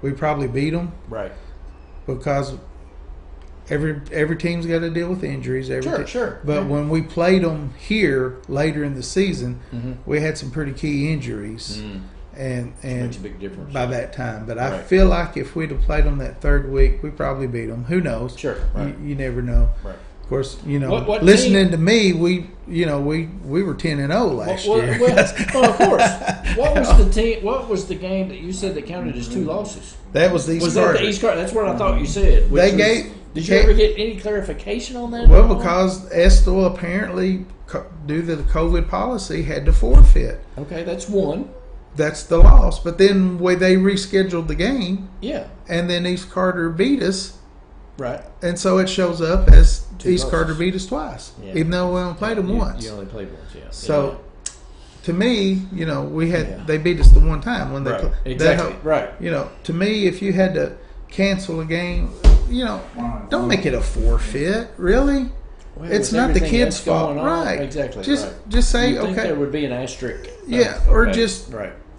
we probably beat them. Right. Because every team's got to deal with injuries. Sure. But when we played them here later in the season, we had some pretty key injuries. And makes a big difference by that time. But I feel like if we'd have played them that third week, we probably beat them. Who knows? Sure. Right. You never know. Right. Of course, what listening to me, we were 10-0 last year. Well, of course. What was the game that you said that counted as 2 losses? That was the East Carter. That the East Carter? That's what I thought you said. Did you ever get any clarification on that? Well, because Estill apparently, due to the COVID policy, had to forfeit. Okay, that's one. That's the loss. But then when they rescheduled the game, and then East Carter beat us. Right. And so it shows up as East losses. Carter beat us twice, even though we only played them once. You only played once, yeah. So, to me, we had they beat us the one time when they played. Exactly. Right. To me, if you had to cancel a game, don't make it a forfeit. Really, it's not the kid's fault, right? Exactly. Just say You'd think there would be an asterisk.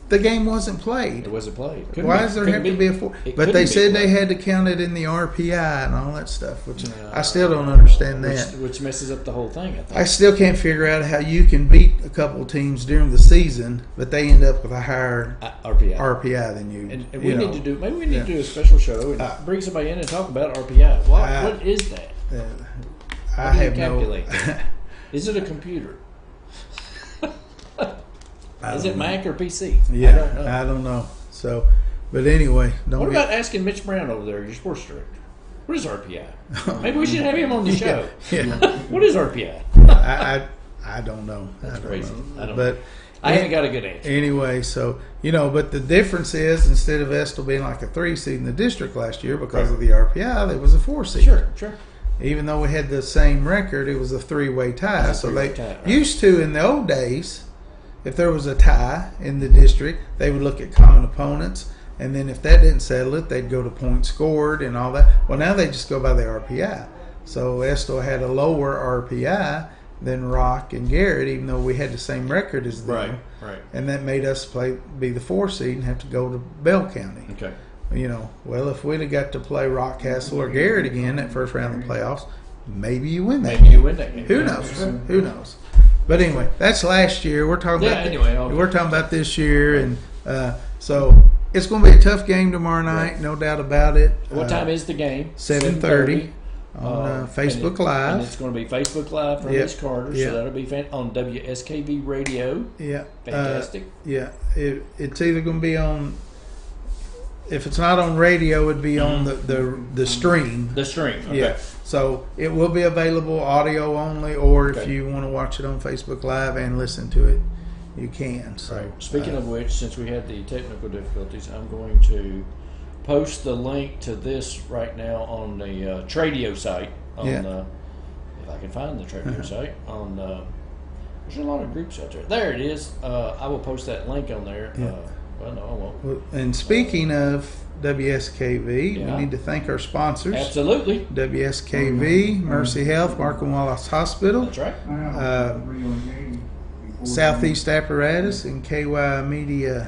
The game wasn't played. It wasn't played. Why does there have to be a four? But they said they had to count it in the RPI and all that stuff, which I still don't understand that. Which messes up the whole thing, I think. I still can't figure out how you can beat a couple of teams during the season, but they end up with a higher RPI than you. And we need to do. Maybe we need to do a special show and bring somebody in and talk about RPI. What is that? I have calculate that? Is it a computer? Is it Mac or PC? Yeah, I don't know. So, but anyway, what about asking Mitch Brown over there, your sports director? What is RPI? Maybe we should have him on the show. Yeah. What is RPI? I don't know. That's crazy. But I haven't got a good answer. Anyway, so, but the difference is instead of Estill being like a 3 seed in the district last year because of the RPI, it was a 4 seed. Sure. Even though we had the same record, it was a 3-way tie. So they used to, in the old days, if there was a tie in the district, they would look at common opponents. And then if that didn't settle it, they'd go to points scored and all that. Well, now they just go by the RPI. So Estill had a lower RPI than Rock and Garrett, even though we had the same record as them. Right. And that made us be the 4 seed and have to go to Bell County. Okay. Well, if we'd have got to play Rockcastle or Garrett again that first round of the playoffs, maybe you win that. Maybe you win that game. Who knows? But anyway, that's last year. We're talking about we're talking about this year, and so it's going to be a tough game tomorrow night, no doubt about it. What time is the game? 7:30 on Facebook Live. And it's going to be Facebook Live from East Carter, so that'll be on WSKV Radio. Yeah, fantastic. It's either going to be on. If it's not on radio, it'd be on the stream. The stream, okay. Yeah. So it will be available audio only, or if you want to watch it on Facebook Live and listen to it, you can. So, right. Speaking of which, since we had the technical difficulties, I'm going to post the link to this right now on the Tradio site. If I can find the Tradio site. There's a lot of groups out there. There it is. I will post that link on there. Well, no, I won't. Well, and speaking of WSKV, we need to thank our sponsors. Absolutely. WSKV, Mercy Health, Marcum Wallace Hospital. That's right. Southeast Apparatus and KYmedia.net.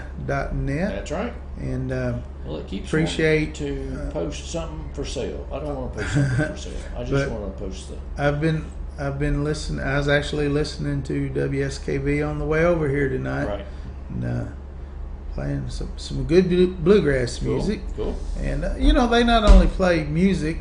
That's right. And it keeps appreciate to post something for sale. I don't want to post something for sale. I just want to post the. I've been listening. I was actually listening to WSKV on the way over here tonight. Right. And, playing some good bluegrass music. Cool. And, they not only play music,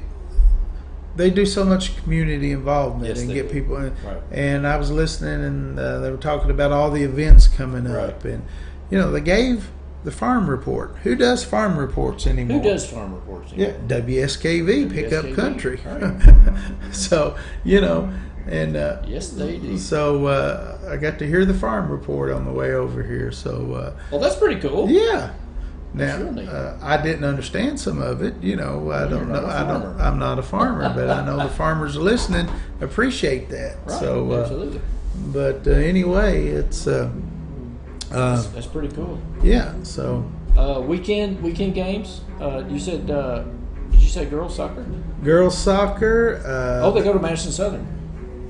they do so much community involvement and get people in. Right. And I was listening, and they were talking about all the events coming up. And, they gave the farm report. Who does farm reports anymore? Who does farm reports anymore? Yeah, WSKV, Pick Up Country. Right. So, and yes, they do. So I got to hear the farm report on the way over here. So well, that's pretty cool. Yeah. Now really I didn't understand some of it. I don't know. I'm not a farmer, but I know the farmers listening appreciate that. Right. So absolutely. But anyway, it's that's pretty cool. Yeah. So weekend games. You said. Did you say girls soccer? Girls soccer. They go to Madison Southern.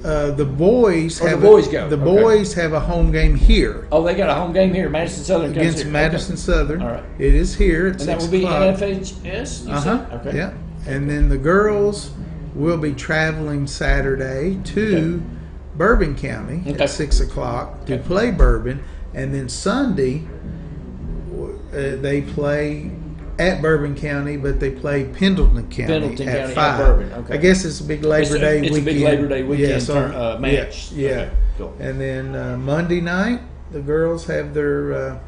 The boys have go. Boys have a home game here. Oh, they got a home game here. Madison Southern against Madison Southern. All right. It is here. And that will be NFHS. You said? Okay. Yeah. And then the girls will be traveling Saturday to Bourbon County at 6:00 to play Bourbon, and then Sunday they play at Bourbon County, but they play Pendleton County at 5. At Bourbon. Okay. I guess it's a big Labor Day weekend. It's a big Labor Day weekend match. Yeah. Okay, cool. And then Monday night, the girls have their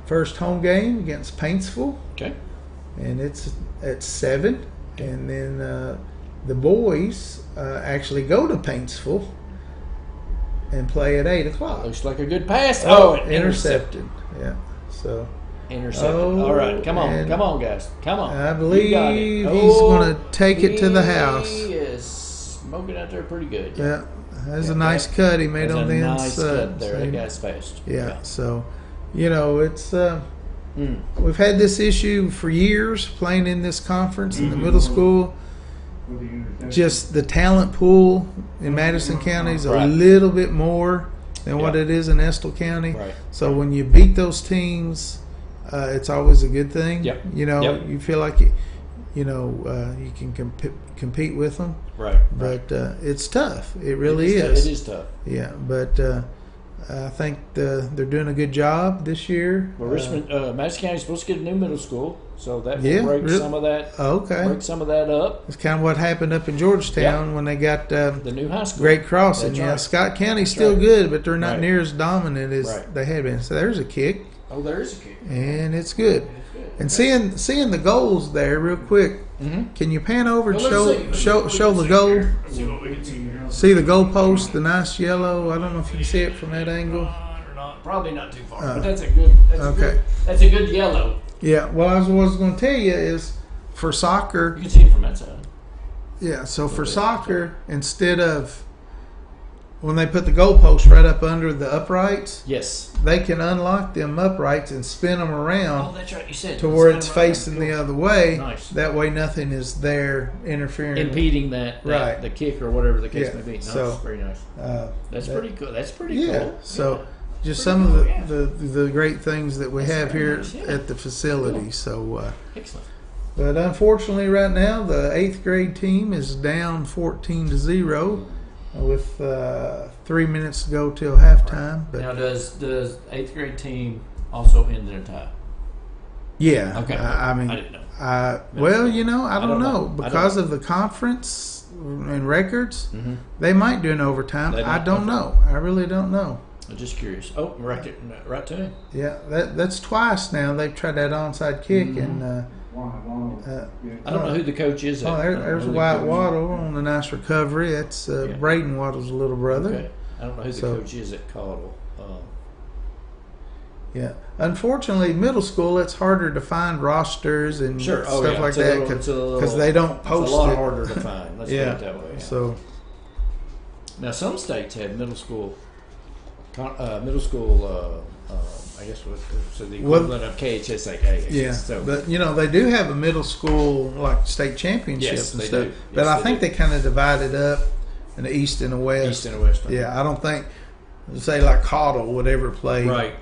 first home game against Paintsville. Okay. And it's at 7. Okay. And then the boys actually go to Paintsville and play at 8:00. Looks like a good pass. Oh, intercepted. Yeah. So. Intercepted. All right, come on, guys, come on. I believe he's going to take it to the house. He is smoking out there pretty good. Yeah, that's a nice cut he made on the inside. Nice cut there. That guy's fast. Yeah. So, it's we've had this issue for years playing in this conference in the middle school. Just the talent pool in Madison County is a little bit more than what it is in Estill County. Right. So when you beat those teams, it's always a good thing. Yep. You feel like you can compete with them. Right. But it's tough. It really is. It is tough. Yeah, but I think they're doing a good job this year. Well, Richmond, Madison County is supposed to get a new middle school, so that will break some of that. Okay. Break some of that up. It's kind of what happened up in Georgetown when they got the new high school. Great Crossing. That's right. Scott County's still good, but they're not near as dominant as they had been. So there's a kick. Oh, there is a kick. And it's good. And seeing the goals there real quick. Mm-hmm. Can you pan over and show the goal? See what we can see here. See the goalpost, the nice yellow. I don't know if you can see it from that angle. Or not. Probably not too far, but that's a good. That's a good yellow. Yeah. Well, I was going to tell you is for soccer. You can see it from that side. Yeah. So for soccer, instead of when they put the goalpost right up under the uprights, yes, they can unlock them uprights and spin them around. Oh, that's right. You said to where it's facing the other way. Nice. That way, nothing is there interfering, impeding that the kick or whatever the case may be. Nice. So very nice. That's pretty cool. That's pretty cool. Yeah. So just some of the great things that we have here at the facility. Cool. So excellent. But unfortunately, right now the 8th grade team is down 14-0. With 3 minutes to go till halftime. But now, does 8th grade team also end in a tie? Yeah. Okay. I mean, I didn't know. Well, I don't know. Because of the conference and records, they might do an overtime. I don't know. I really don't know. I'm just curious. Oh, right to him. Yeah, that's twice now they've tried that onside kick and. I don't know who the coach is. There's White Waddle on a nice recovery. That's Braden Waddle's little brother. Okay. I don't know who the coach is at Caudle. Yeah. Unfortunately, middle school, it's harder to find rosters and stuff like that because they don't post it. It's a lot harder to find. Let's put it that way. Yeah. So now some states have middle school. I guess so the equivalent of KHSAA. Yeah, so, but they do have a middle school like state championships and stuff. But I think they kind of divide it up in the East and the West. East and the West. Yeah, I don't think say like Caudle would ever play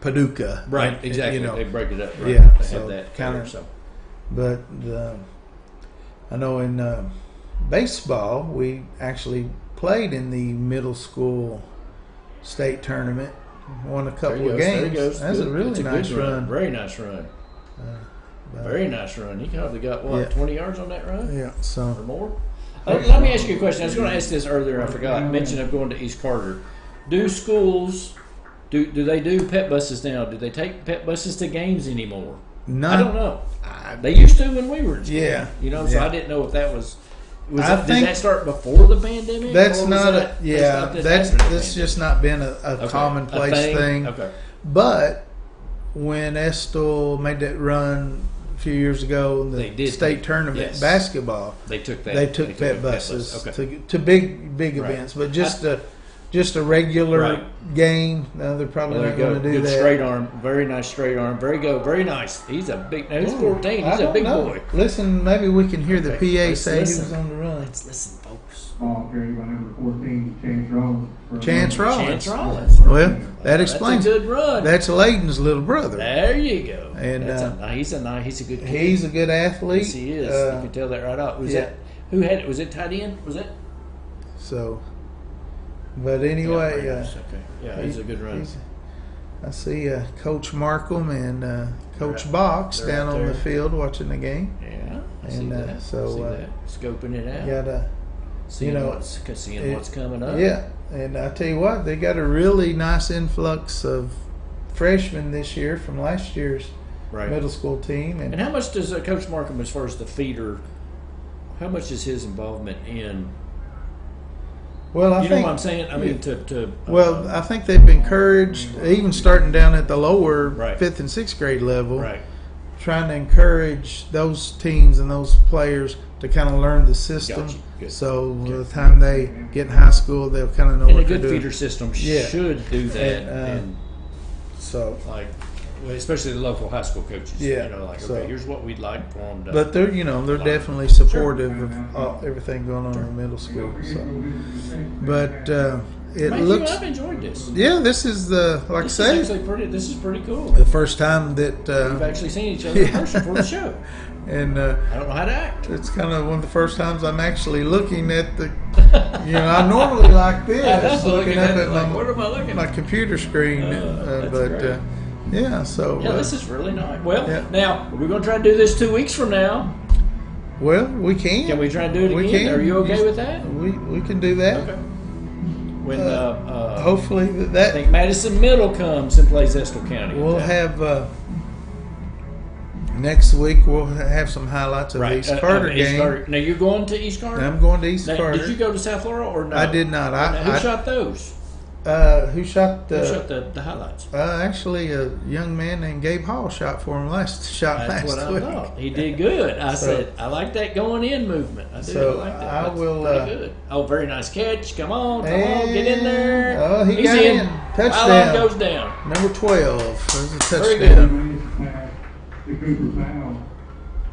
Paducah. Right, exactly. They break it up. Right? Yeah, they so have that kind of. So. But I know in baseball we actually played in the middle school state tournament. Won a couple of games. That's a really nice run. Very nice run. Very nice run. He probably got 20 yards on that run? Yeah, so or more. Let me ask you a question. I was going to ask this earlier. I forgot. I mentioned I'm going to East Carter. Do schools do they do pet buses now? Do they take pet buses to games anymore? No, I don't know. They used to when we were in school. Yeah, so I didn't know if that was. Did that start before the pandemic? That's not that's just not been a commonplace thing. Okay. But when Estill made that run a few years ago in the state tournament basketball, they took pet buses to big events, but just a regular game. No, they're probably not going to do good that. Straight arm, very nice straight arm, very nice. He's a big. Now he's 14. He's a big boy. Listen, maybe we can hear the PA say who's on the run. Let's listen, folks. Carried by number 14, Chance Rollins. Chance Rollins. Well, that explains. That's a good run. That's Layden's little brother. There you go. And he's a good kid. He's a good athlete. Yes, he is. You can tell that right off. Who had it? Was it tight end? Was it? So. But anyway, he's a good run. I see Coach Marcum and Coach Box down on the field watching the game. Yeah, I see that. So scoping it out. Gotta, seeing what's coming up. Yeah, and I tell you what, they got a really nice influx of freshmen this year from last year's middle school team. And how much does Coach Marcum, as far as the feeder, how much is his involvement in? Well, I think, know what I'm saying? I mean, I think they've encouraged, even starting down at the lower 5th and 6th grade level, trying to encourage those teams and those players to kind of learn the system. So by the time they get in high school, they'll kind of know what to do. And a good feeder system should do that. And so, especially the local high school coaches. Here's what we'd like for them to. But they're definitely supportive of everything going on in the middle school. So, but it looks. I've enjoyed this. Yeah, this is like I say. This is pretty cool. The first time that we've actually seen each other in person for the show. And I don't know how to act. It's kind of one of the first times I'm actually looking at the. I normally like this, looking up at my computer screen, this is really nice. Well, now, are we going to try to do this 2 weeks from now? Well, we can. Can we try to do it again? Are you okay with that? We can do that. Okay. When hopefully I think Madison Middle comes and plays Estill County. We'll have Next week we'll have some highlights of the East Carter East game. Carter. Now you're going to East Carter? I'm going to East Now, Carter. did you go to South Laurel or no? I did not. Who shot those? Who shot the highlights? Actually, a young man named Gabe Hall shot for him last That's what I week. thought. He did good. I said, I like that going in movement. I do. So I like that. I That's will. pretty good. Oh, very nice catch. Come on, get in there. Oh, He's got in. Touchdown. Pylon goes down. Number 12. There's a Very touchdown. The Cooper Powell.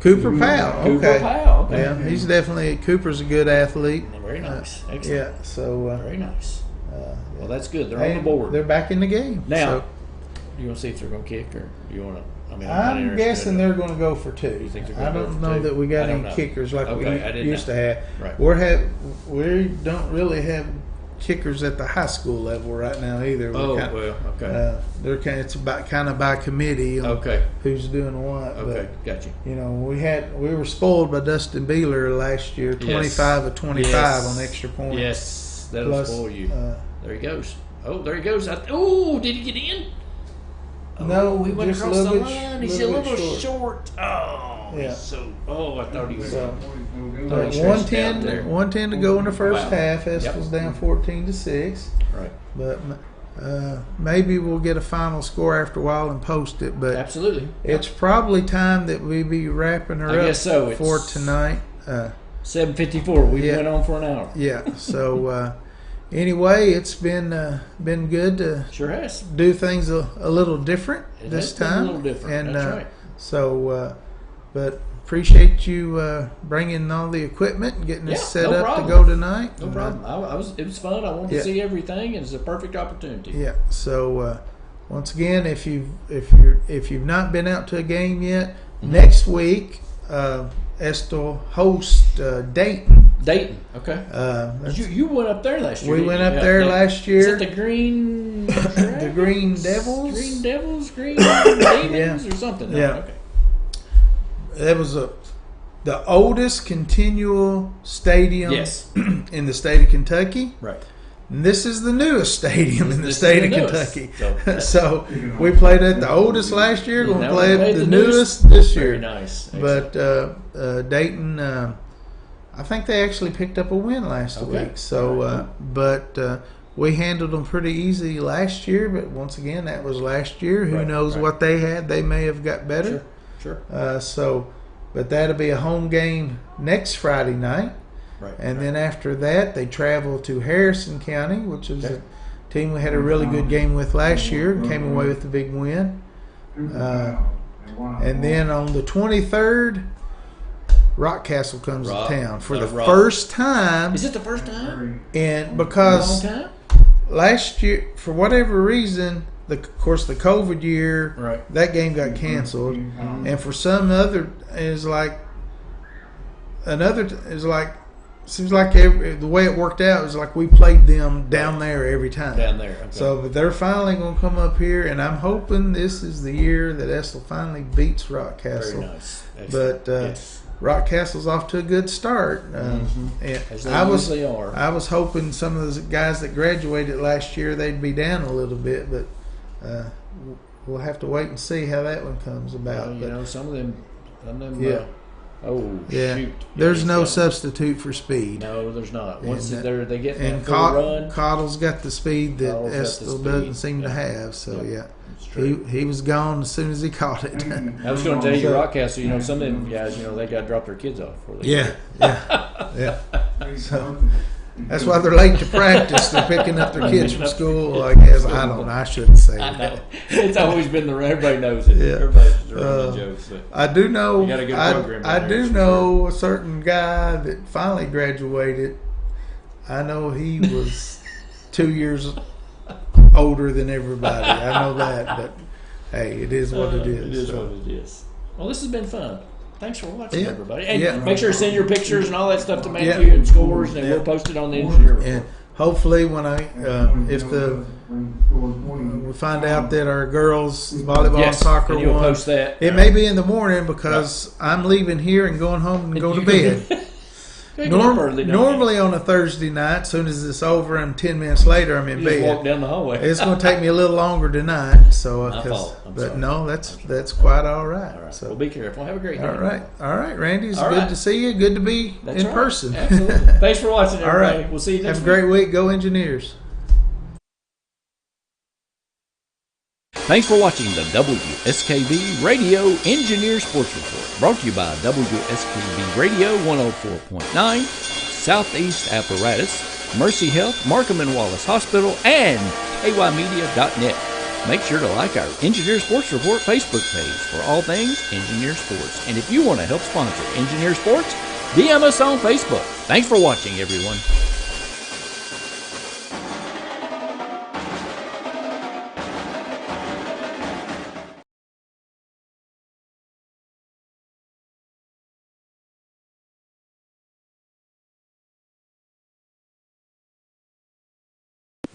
Cooper Powell. Okay. Cooper Powell. Okay. Yeah, he's definitely Cooper's a good athlete. Very nice. Excellent. Yeah. So. Very nice. Well, that's good. They're Hey, on the board. They're back in the game. Now, So, you want to see if they're going to kick or do you want to? I mean, I'm guessing they're going to go for 2. You think they're I gonna go don't for know 2? that we I got don't any know. kickers like Okay, I we didn't used to have. Right. We don't really have kickers at the high school level right now either. Okay. They're kind of by committee on Okay. who's doing what. Okay, got you. But, you know, we were spoiled by Dustin Beeler last year, 25 of 25 on extra points. Yes, that'll Plus, spoil you. There he goes. Oh, there he goes. Oh, did he get in? No, he went just across a the little line. bit, He's a little short. short. Oh, Yeah. I thought he was. So, Thought he stretched out there. 110 to go in the first Wow. half. Yep. Estill's down 14-6. Right. But maybe we'll get a final score after a while and post it. But Absolutely. it's probably time that we be wrapping her I up guess so. for It's tonight. 7:54. We Yeah. went on for an hour. Yeah. So anyway, it's been good to Sure has. do things a little different It this has been time. a little different. And That's right. So, but appreciate you bringing all the equipment and getting us set no up problem. to go tonight. No problem. It was fun. I wanted Yeah. to see everything, and it's a perfect opportunity. Yeah. So once again, if you've not been out to a game yet, next week Estill host Dayton. Dayton. Okay. You went up there last year. We didn't went you? up Yeah, there Dayton. last year. Is it the Green? The Green Devils? Green Devils. Green Demons or something. No, Yeah. Okay. That was the oldest continual stadium Yes. in the state of Kentucky. Right. And this is the newest stadium in the This is state the of newest. Kentucky. So, So we played at the oldest last year. Going to Now play we at played the the newest this year. Very nice. Excellent. But Dayton, I think they actually picked up a win last Okay. week. So, but we handled them pretty easy last year. But once again, that was last year. Who Right, knows right. what they had? They may have got better. Sure. But that'll be a home game next Friday night. Right. And then after that, they travel to Harrison County, which is Okay. a team we had a really good game with last year and came away with a big win. And then on the 23rd, Rockcastle comes to town for the first time. Is it the first time? And Long because time? last year, for whatever reason, of course, the COVID year, Right. that game got canceled. And for some other, seems like the way it worked out is like we played them down there every time. Down there. Okay. So but they're finally going to come up here, and I'm hoping this is the year that Estill finally beats Rockcastle. Very nice. Excellent. But yes. Rockcastle's off to a good start. And As they I usually are. was hoping some of the guys that graduated last year they'd be down a little bit, but we'll have to wait and see how that one comes about. Well, you But, know, some of them. Yeah. Yeah. Shoot. There's no Yes, substitute for speed. No, there's not. Once And, they get And that full run, Cottle's got the speed that Cottle's got the Estill speed. doesn't seem to Yeah. have. So Yeah. yeah, it's true. he was gone as soon as he caught it. I was going to tell you, So- Rockcastle. You know, some of them guys, you know, they got to drop their kids off before they. yeah. So that's why they're late to practice. They're picking up their kids from school. I guess I don't know. I shouldn't say I that. know. It's always been everybody knows it. Yeah. Everybody's running the jokes. But I do know. You got a good program I down there, do for know a certain guy that finally graduated. I know he was 2 years older than everybody. I know that, but hey, it is what it is. It is so. what it is. Well, this has been fun. Thanks for watching, Yeah. everybody. And Yeah. make sure to send your pictures and all that stuff to Matthew Yeah. and scores, and Yeah. we'll post it on the engineer report. And hopefully, when we find out that our girls volleyball Yes, and soccer and you'll won, post that. it may be in the morning because I'm leaving here and going home and go to You bed. Get up early, don't you? Normally on a Thursday night, as soon as it's over and 10 minutes later, I'm in You just walk bed. down the hallway. It's going to take me a little longer tonight. So, My fault. I'm but sorry. no, that's quite all right. All right. So, Well, be careful. Have a great day. all right, Randy. It's All good right. to see you. Good to be That's in right. person. Absolutely. Thanks for watching, All everybody. right. We'll see you next Have a week. great week. Go Engineers. Thanks for watching the WSKV Radio Engineer Sports Report, brought to you by WSKV Radio 104.9, Southeast Apparatus, Mercy Health, Marcum and Wallace Hospital, and aymedia.net. Make sure to like our Engineer Sports Report Facebook page for all things Engineer Sports. And if you want to help sponsor Engineer Sports, DM us on Facebook. Thanks for watching, everyone.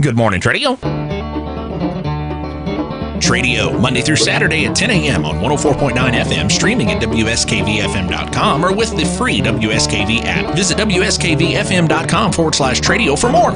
Good morning, Tradio. Tradio, Monday through Saturday at 10 a.m. on 104.9 FM, streaming at WSKVFM.com or with the free WSKV app. Visit WSKVFM.com/Tradio for more.